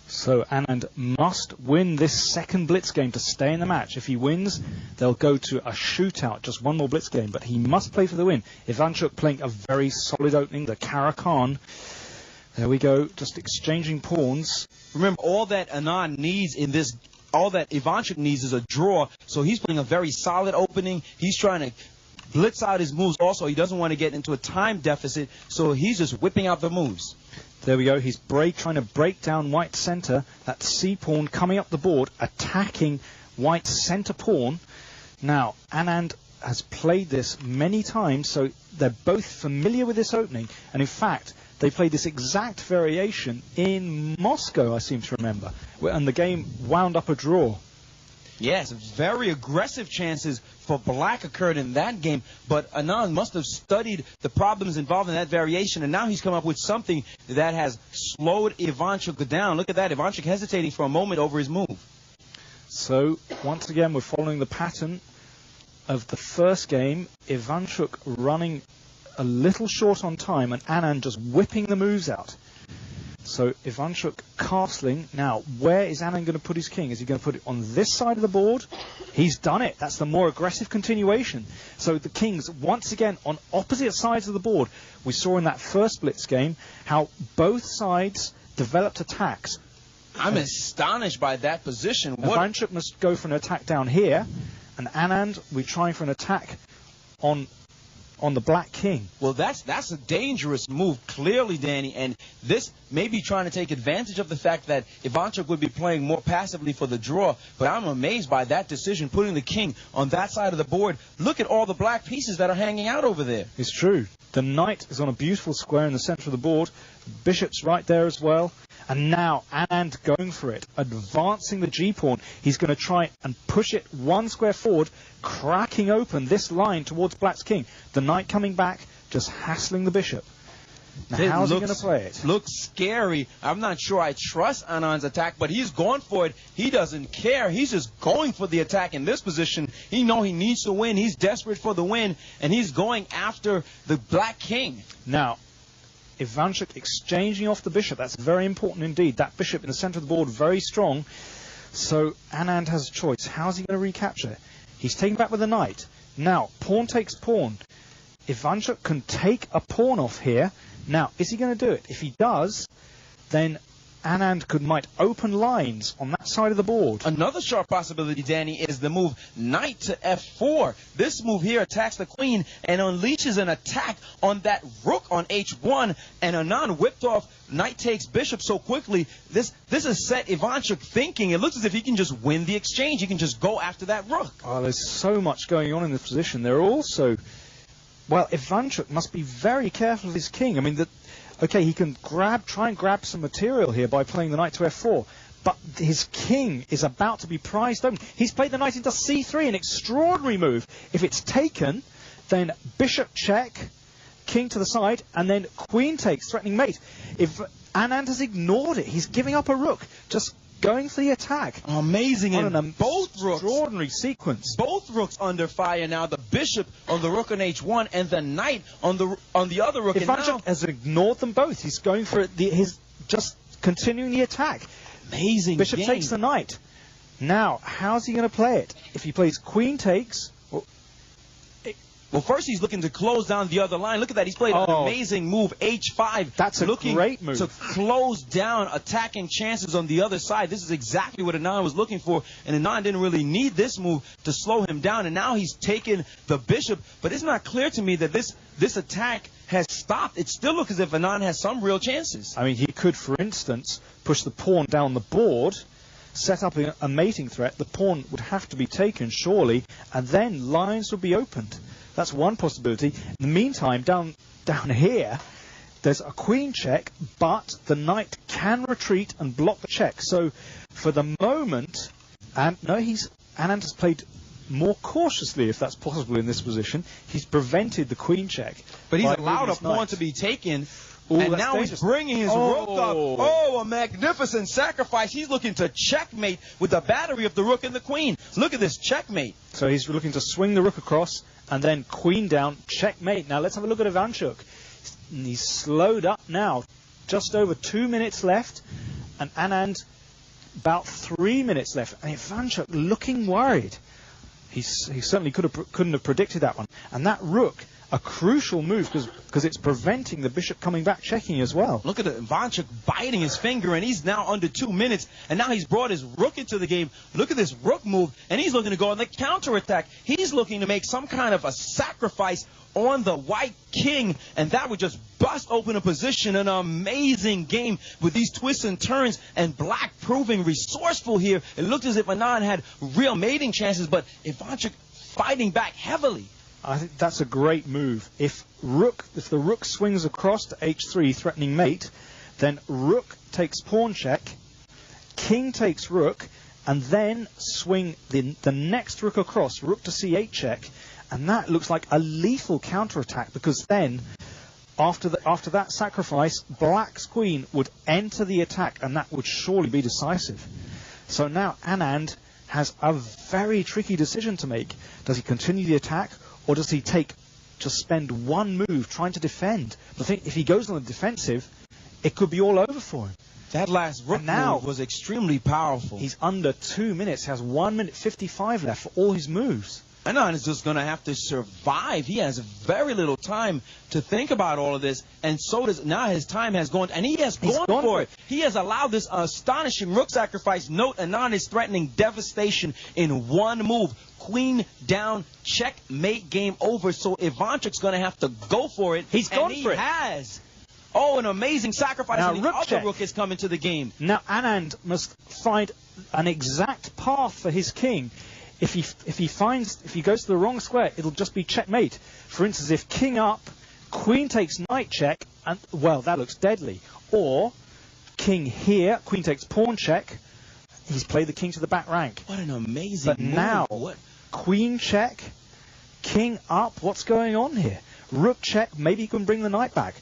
So Anand must win this second blitz game to stay in the match. If he wins, they'll go to a shootout, just one more blitz game, but he must play for the win. Ivanchuk playing a very solid opening, the Caro-Kann. There we go, just exchanging pawns. Remember, all that Anand needs in this, all that Ivanchuk needs is a draw, so he's playing a very solid opening. He's trying to blitz out his moves also. He doesn't want to get into a time deficit, so he's just whipping out the moves. There we go. He's trying to break down White's center. That C-pawn coming up the board, attacking White's center pawn. Now, Anand has played this many times, so they're both familiar with this opening. And in fact, they played this exact variation in Moscow, I seem to remember. And the game wound up a draw. Yes, very aggressive chances for black occurred in that game, but Anand must have studied the problems involved in that variation, and now he's come up with something that has slowed Ivanchuk down. Look at that, Ivanchuk hesitating for a moment over his move. So, once again, we're following the pattern of the first game. Ivanchuk running a little short on time, and Anand just whipping the moves out. So Ivanchuk castling. Now, where is Anand going to put his king? Is he going to put it on this side of the board? He's done it. That's the more aggressive continuation. So the kings, once again, on opposite sides of the board. We saw in that first blitz game how both sides developed attacks. I'm astonished by that position. Ivanchuk must go for an attack down here, and Anand, we're trying for an attack on the black king. Well, that's a dangerous move, clearly, Danny, and this may be trying to take advantage of the fact that Ivanchuk would be playing more passively for the draw, but I'm amazed by that decision, putting the king on that side of the board. Look at all the black pieces that are hanging out over there. It's true. The knight is on a beautiful square in the center of the board. Bishop's right there as well. And now Anand going for it, advancing the G-pawn. He's going to try and push it one square forward, cracking open this line towards black's king. The knight coming back, just hassling the bishop. Now, how's he going to play it? Looks scary. I'm not sure I trust Anand's attack, but he's going for it. He doesn't care. He's just going for the attack in this position. He knows he needs to win. He's desperate for the win, and he's going after the black king. Now, Ivanchuk exchanging off the bishop. That's very important indeed. That bishop in the center of the board, very strong. So Anand has a choice. How's he going to recapture? He's taking back with the knight. Now, pawn takes pawn. Ivanchuk can take a pawn off here. Now, is he going to do it? If he does, then Anand might open lines on that side of the board. Another sharp possibility, Danny, is the move knight to f4. This move here attacks the queen and unleashes an attack on that rook on h1, and Anand whipped off knight takes bishop so quickly. This has set Ivanchuk thinking. It looks as if he can just win the exchange. He can just go after that rook. Oh, there's so much going on in this position. There are also... Well, Ivanchuk must be very careful of his king. I mean, okay, he can try and grab some material here by playing the knight to f4, but his king is about to be prized open. He's played the knight into c3, an extraordinary move. If it's taken, then bishop check, king to the side, and then queen takes, threatening mate. If Anand has ignored it, he's giving up a rook, just going for the attack. Amazing. And both rooks. Extraordinary sequence. Both rooks under fire now. The bishop on the rook on h1 and the knight on the other rook. Ivanchuk has ignored them both. He's going for his just continuing the attack. Amazing. Bishop takes the knight. Now, how's he going to play it? If he plays queen takes... Well, first he's looking to close down the other line. Look at that. He's played an amazing move, h5. That's a great move. To close down attacking chances on the other side. This is exactly what Anand was looking for, and Anand didn't really need this move to slow him down, and now he's taken the bishop. But it's not clear to me that this attack has stopped. It still looks as if Anand has some real chances. I mean, he could, for instance, push the pawn down the board, set up a mating threat. The pawn would have to be taken, surely, and then lines would be opened. That's one possibility. In the meantime, down here, there's a queen check, but the knight can retreat and block the check. So, for the moment, Anand has played more cautiously, if that's possible in this position. He's prevented the queen check. But he's allowed a pawn to be taken. Ooh, and now he's bringing his rook up. Oh, a magnificent sacrifice. He's looking to checkmate with the battery of the rook and the queen. Look at this checkmate. So he's looking to swing the rook across and then queen down, checkmate. Now let's have a look at Ivanchuk. He's slowed up now. Just over 2 minutes left. And Anand about 3 minutes left, and Ivanchuk looking worried. He certainly couldn't have predicted that one. And that rook, a crucial move because it's preventing the bishop coming back checking as well. Look at Ivanchuk biting his finger, and he's now under 2 minutes, and now he's brought his rook into the game. Look at this rook move, and he's looking to go on the counterattack. He's looking to make some kind of a sacrifice on the white king, and that would just bust open a position. An amazing game with these twists and turns, and black proving resourceful here. It looked as if Anand had real mating chances, but Ivanchuk fighting back heavily. I think that's a great move. If the rook swings across to h3 threatening mate, then rook takes pawn check, king takes rook, and then swing the next rook across, rook to c8 check, and that looks like a lethal counterattack, because then after that sacrifice, black's queen would enter the attack, and that would surely be decisive. So now Anand has a very tricky decision to make. Does he continue the attack, or does he just spend one move trying to defend? I think if he goes on the defensive, it could be all over for him. That last rook move was extremely powerful. He's under 2 minutes. He has 1 minute 55 left for all his moves. Anand is just going to have to survive. He has very little time to think about all of this, and so does now his time has gone, and he has gone for it. He has allowed this astonishing rook sacrifice. Note, Anand is threatening devastation in one move. Queen down, checkmate, game over. So Ivanchuk's going to have to go for it. He's gone for it. He has. Oh, an amazing sacrifice. Now, and the other rook is coming to the game. Now Anand must find an exact path for his king. If he goes to the wrong square, it'll just be checkmate. For instance, if king up, queen takes knight check, and well, that looks deadly. Or king here, queen takes pawn check. He's played the king to the back rank. What an amazing move. Now, queen check, king up. What's going on here? Rook check. Maybe he can bring the knight back.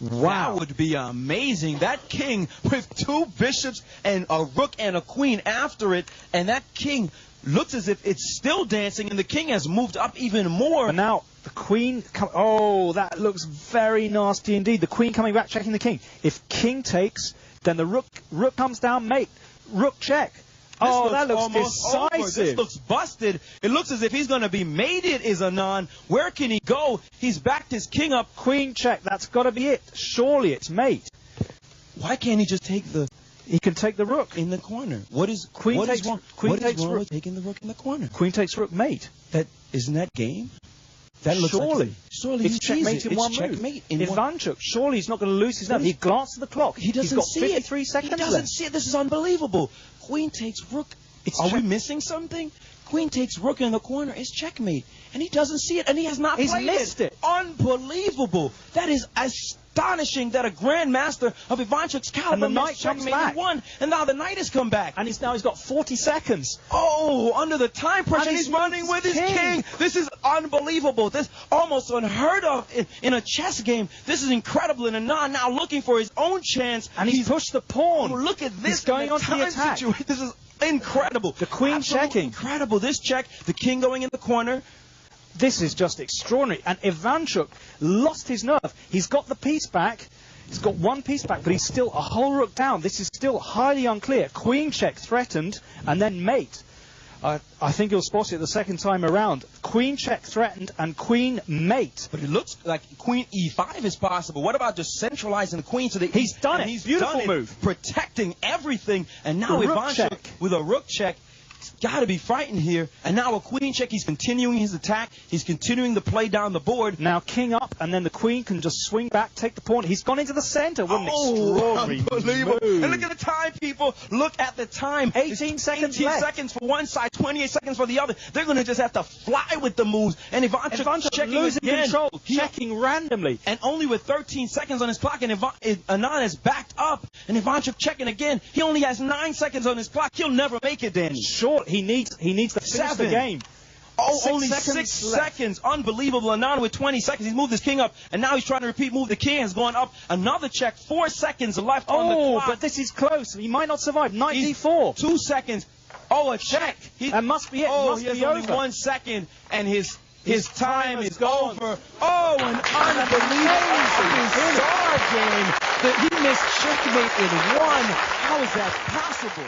Wow. That would be amazing. That king with two bishops and a rook and a queen after it, and that king looks as if it's still dancing, and the king has moved up even more. But now the queen, oh, that looks very nasty indeed. The queen coming back, checking the king. If king takes, then the rook comes down, mate. Rook check. Oh, that looks decisive. Over. This looks busted. It looks as if he's going to be mated, is Anand. Where can he go? He's backed his king up. Queen check. That's got to be it. Surely it's mate. Why can't he just take the... He can take the rook in the corner. What is queen takes wrong? Queen what takes is wrong rook. with taking the rook in the corner? Queen takes rook mate. Isn't that game? That looks surely. Surely it's checkmate in one move. Ivanchuk, surely he's not going to lose his nerve. He glanced at the clock. He doesn't He's got see 53 it. seconds He doesn't left. see it. This is unbelievable. Queen takes rook. Are we missing something? Queen takes rook in the corner. It's checkmate. And he doesn't see it, and he has not played it. He's missed it. Unbelievable. That is astonishing that a grandmaster of Ivanchuk's caliber and the knight comes back. Won, and now the knight has come back. And he's got 40 seconds. Oh, under the time pressure, and he's running with his king. This is unbelievable. This almost unheard of in a chess game. This is incredible. And Anand now looking for his own chance. And he's pushed the pawn. Oh, look at this. He's going on to the attack. This is incredible. The queen Absolutely checking. Incredible. This check, the king going in the corner. This is just extraordinary. And Ivanchuk lost his nerve. He's got the piece back. He's got one piece back, but he's still a whole rook down. This is still highly unclear. Queen check threatened, and then mate. I think he'll spot it the second time around. Queen check threatened, and queen mate. But it looks like queen e5 is possible. What about just centralizing the queen to the... He's done it. He's Beautiful done it, move. Protecting everything. And now Ivanchuk with a rook check. Got to be frightened here. And now a queen check. He's continuing his attack. He's continuing to play down the board. Now king up, and then the queen can just swing back, take the pawn. He's gone into the center. What an extraordinary unbelievable move. And look at the time, people. Look at the time. 18 seconds 18 left. seconds for one side, 28 seconds for the other. They're going to just have to fly with the moves. And Ivanchuk checking losing again. control, checking randomly. And only with 13 seconds on his clock, and Anand is backed up. And Ivanchuk checking again. He only has 9 seconds on his clock. He'll never make it, Danny. Sure, he needs to finish the game. Oh, only 6 seconds. Unbelievable. Anand with 20 seconds. He's moved his king up, and now he's trying to repeat move. The king has gone up. Another check. 4 seconds left on the clock. But this is close. He might not survive. Knight d4. 2 seconds. Oh, a check. That must be it. Oh, must he has be only over. 1 second, and his time is gone. over. Oh, an unbelievable star game. He missed checkmate in 1. How is that possible?